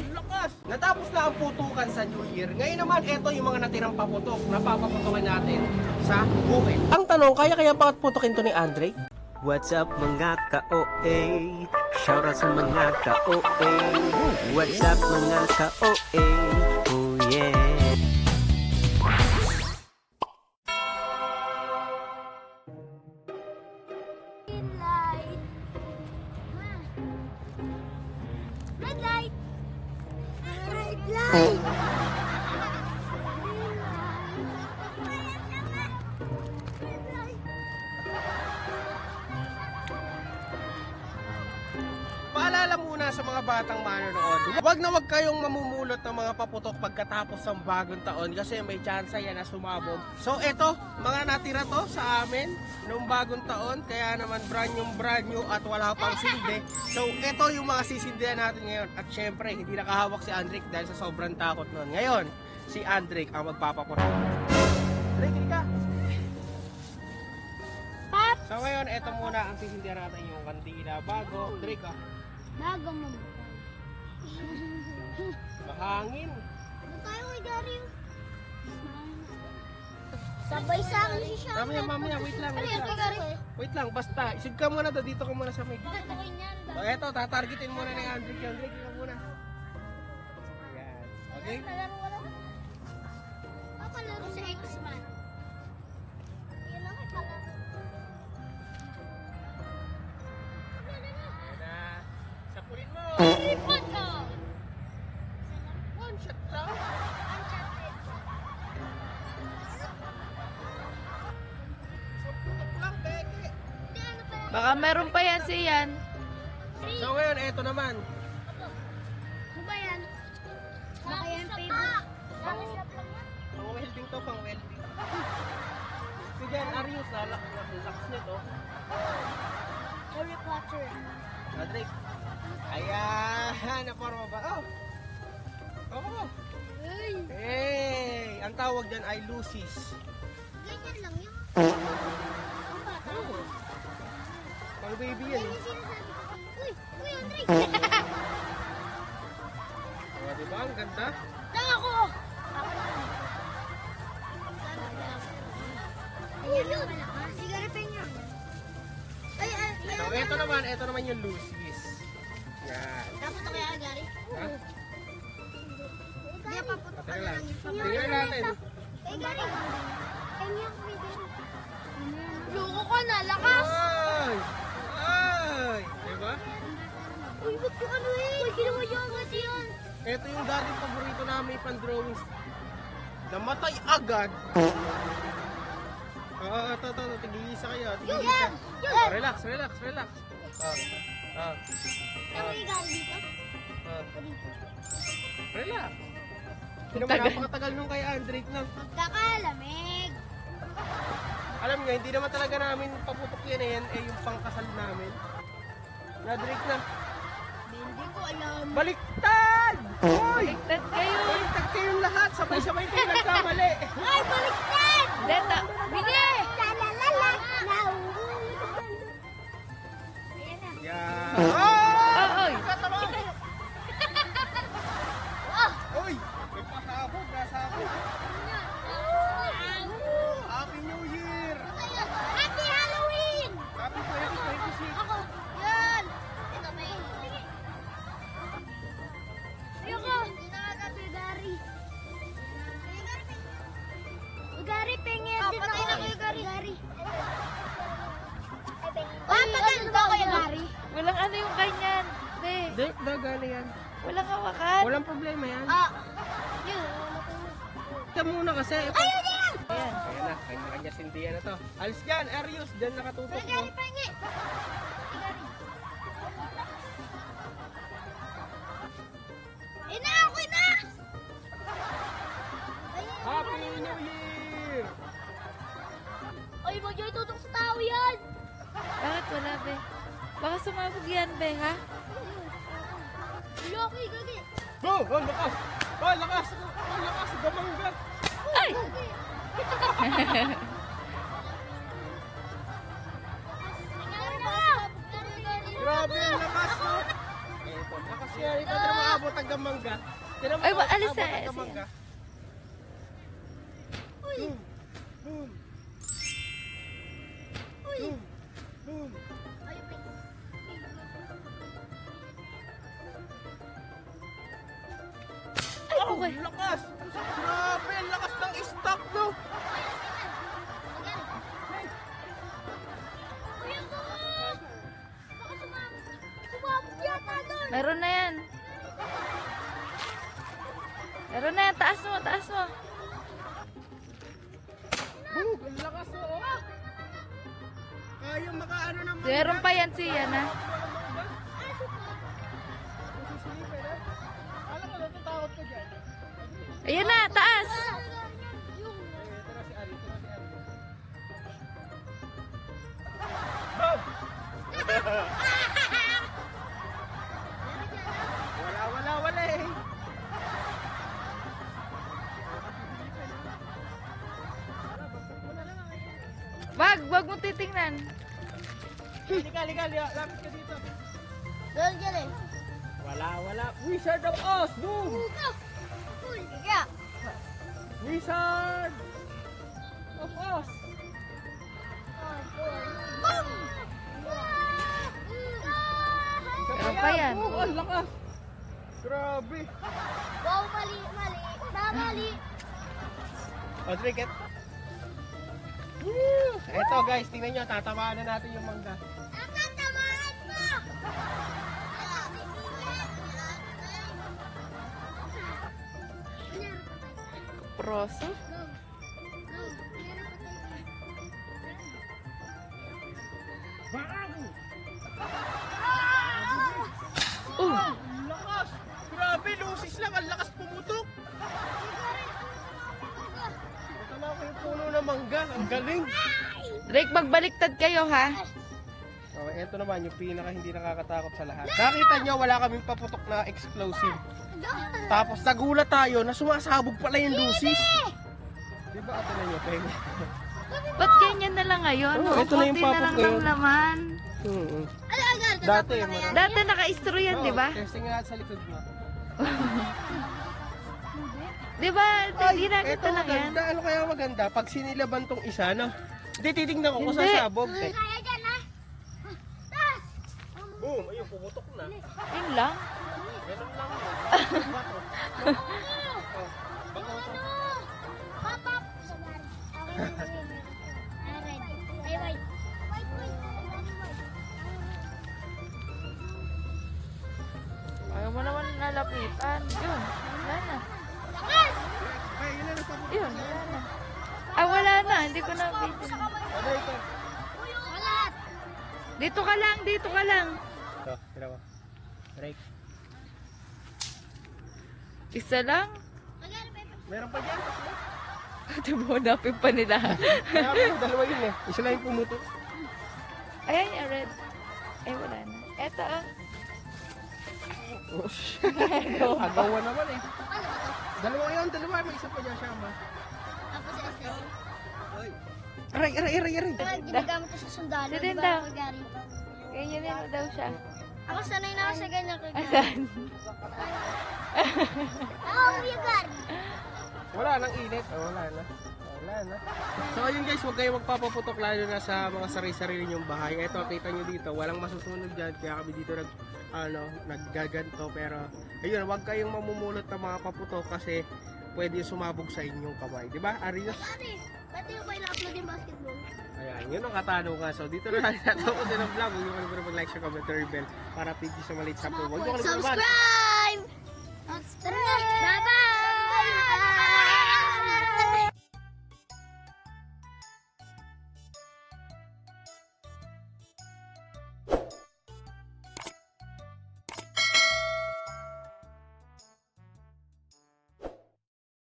Lakas! Natapos na ang putukan sa New Year. Ngayon naman, eto yung mga natirang paputok na papaputokin natin sa bukid. Ang tanong, kaya bakit putukin to ni Andre? What's up mga ka-OA? Shoutout sa mga ka-OA. What's up mga ka-OA? Oh yeah. Red light! Red light! Paalala muna sa mga batang manonood, wag na wag kayong mamumulot ng mga paputok pagkatapos ng bagong taon kasi may chance yan na sumabog. So eto, mga natira to sa amin noong bagong taon, kaya naman brand new at wala pang silbi. So eto yung mga sisindihan natin ngayon at syempre hindi nakahawak si Andrick dahil sa sobrang takot nun. Ngayon, si Andrick ang magpapaputok. Andrick, hindi ka! So ngayon, eto muna ang sisindihan natin yung kandila bago. Andrick ah. Bago mo. Mahangin. Ano tayo kay Gary? Sabay sa akin si Sean. Mamaya, wait lang. Wait lang, basta. Isig ka muna to, dito ka muna sa mic. So eto, tatargetin muna ni Andrick. Andrick, ikaw muna. Ayan. Okay? Papalaro sa X-Man. Yan lang ito. Sapulin mo! Ipon ka! One shot lang! Sapulot lang, beke! Baka meron pa yan si Ian. So ngayon, eto naman. Ano ba yan? Baka yan favorite. Pang-welding to, pang-welding. So dyan, Arius, lakas nito. Harry Potter. Andrick. Ayan, naparma ba? Oh! Oh! Hey! Hey! Ang tawag dyan ay Lucy's. Ganyan lang yun. Ang bata. Oh. Pang baby yan. Ganyan sinasabi ko. Uy! Uy, Andre! Oh, diba? Ang ganda. Lang ako! Ako lang. Ayan yun. Sigarapin niya. Ay, So, ito naman yung Lucy's. Yan. dapat ito kaya, Gary? Ha? Hindi, paputok ka Patay na lang. lang. Tingnan natin. Ay, Gary. Kanya ko, Gary. Loko ka na, lakas! Ay! Ay! Diba? Uy, ba't yung ano eh? Uy, ginawa niyo kasi yun. Ito yung dating paborito namin pan-drawings. Namatay agad. Ito. Tigil-isa kayo. Tigil-isa. Yun! Relax. Kaya may Gary dito? Ah. O dito? Relax. Hindi naman napakatagal nung kay Andrick na. Magkakalamig. Alam nga, hindi naman talaga namin paputok yan eh. Yan eh yung pangkasal namin. Nadrick na. Hindi ko alam. Baliktad! Hoy! Baliktad kayo. Baliktad kayong lahat. Sabay-sabay kayo nagkamali. Ay, baliktad! Deta, bini! Lalalala! Yan. Oh, oy. Katalong! Uy! May pasabog. Nasabog. Happy New Year! Happy Halloween! Happy 2026! Ako! Yan! Ito may... Ayoko! Hindi nakakapi, Gary. Gary, pengin din ako. Patay na kayo, Gary. Patay ba kayo, Gary? Walang ano yung ganyan. Be, Dagana yan. walang hawakan. Walang problema yan. Yun. Ito muna kasi. Ayun yan! Ayan. Ayan na, kanya-kanya sindihan na to. Alis dyan, Arius, dyan nakatutok mo. Gary, pengin! Ina, okay na! Happy New Year! Ay, wag niyo itutok sa tao yan! Bakit wala, be? Baka sumabog yan, be, ha? Loki, gagi! Go! Oh, lakas! Oh, lakas! Oh, lakas! Gamanggat! Ay! Grabe, ang lakas, no? Lakas yan. Ikaw na maabot hanggang mangga. Tira mo Ay, abot alis na. hanggang mangga. Boom. Boom. Boom. Boom. Ay, Oh, okay. lakas! Grabe, ang lakas ng stock, no? Meron na yan. Meron na yan. Taas mo, taas mo. Boom, ang lakas, oh. Kaya makaano naman. Meron pa yan siya na. Alam mo, natatakot ko dyan. Ayan na, taas. Tira si Ari, tira si Ari. Wala eh. Wag mo titingnan. Liga, lapit ka dito. Doon ka rin. Wala. Wizard of Oz, boom! Yeah. Wizard of Oz. Meron pa yan. Oh, ang lakas. Grabe. Wow, mali. Mali. O, drink it. Woo! Eto guys, tingnan nyo, tatamaan na natin yung mangga. Ang tatamaan mo! Proso. Bang! Oh, Ang lakas! Grabe, lusis lang, ang lakas pumutok. Natala ko yung puno ng mangga, ang galing. Drake, magbaliktad kayo ha. Okay, eto naman yung pinaka hindi nakakatakot sa lahat. Nakita nyo, wala kaming paputok na explosive. Tapos nagulat tayo na sumasabog pala yung lusis. Diba ito na nyo, pengi? Ba't ganyan na lang ngayon? Oh, ito na yung Konti na papag lang ngayon. ng laman. Dati, Dati naka-istro yan, di ba? Testing nga sa likod mo. Di ba? Hindi na Eto kita lang yan. maganda. Ano kaya maganda? Pag sinilaban tong isa, no? Hindi, titignan ko kung Hindi. sasabog. Eh. Kaya dyan, ha? Tas! Boom! Ayun, pumutok na. Yun lang. Ganun lang. Bato. Oh, bato to. Pop, pop! Red. Ay, white. White. Ayaw mo naman nalapitan. Yun. Wala na. Lakas! Ay, yun na nagpaputok. Yun. Wala na. Ah, wala na. Hindi ko napitan. Ano ito? Wala! Dito ka lang. Dito ka lang. Ito, tira mo. Rake. Isa lang. Meron pa dyan. Di ba hanapin pa nila? Kaya may dalawa yun eh. Isa lang yung pumutok. Ayan yung red. Ay, wala na. Eto ah. Oh, shit. Agawa naman eh. Dalawa yun, dalawa. May isa pa dyan siya, ma. Tapos sa Aray. ginagamit ko sa sundalo. Hindi Di daw. ba, Gary? Ganyan din daw siya. Ako sanay na ako sa ganyan kay Gary. Asan? Ako, Kuya Gary. Wala nang init. Oh, wala na. So ayun guys, huwag kayo magpapaputok lalo na sa mga sarili-sarili nyong bahay. Ito, kita nyo dito, walang masusunod dyan. Kaya kami dito naggaganto. Pero ayun, huwag kayong mamumulot ng mga paputok kasi pwede sumabog sa inyong kamay. Diba, Arios? Pati, pati yung ba na-upload yung basketball? Ayan, yun ang katanungan. So dito na natin natapusin ang vlog. Huwag nyo kalimutan mag-like, share, comment, turn bell para piggy sa maliit sa po. Huwag nyo kalimutan Subscribe! Tara na! Dapat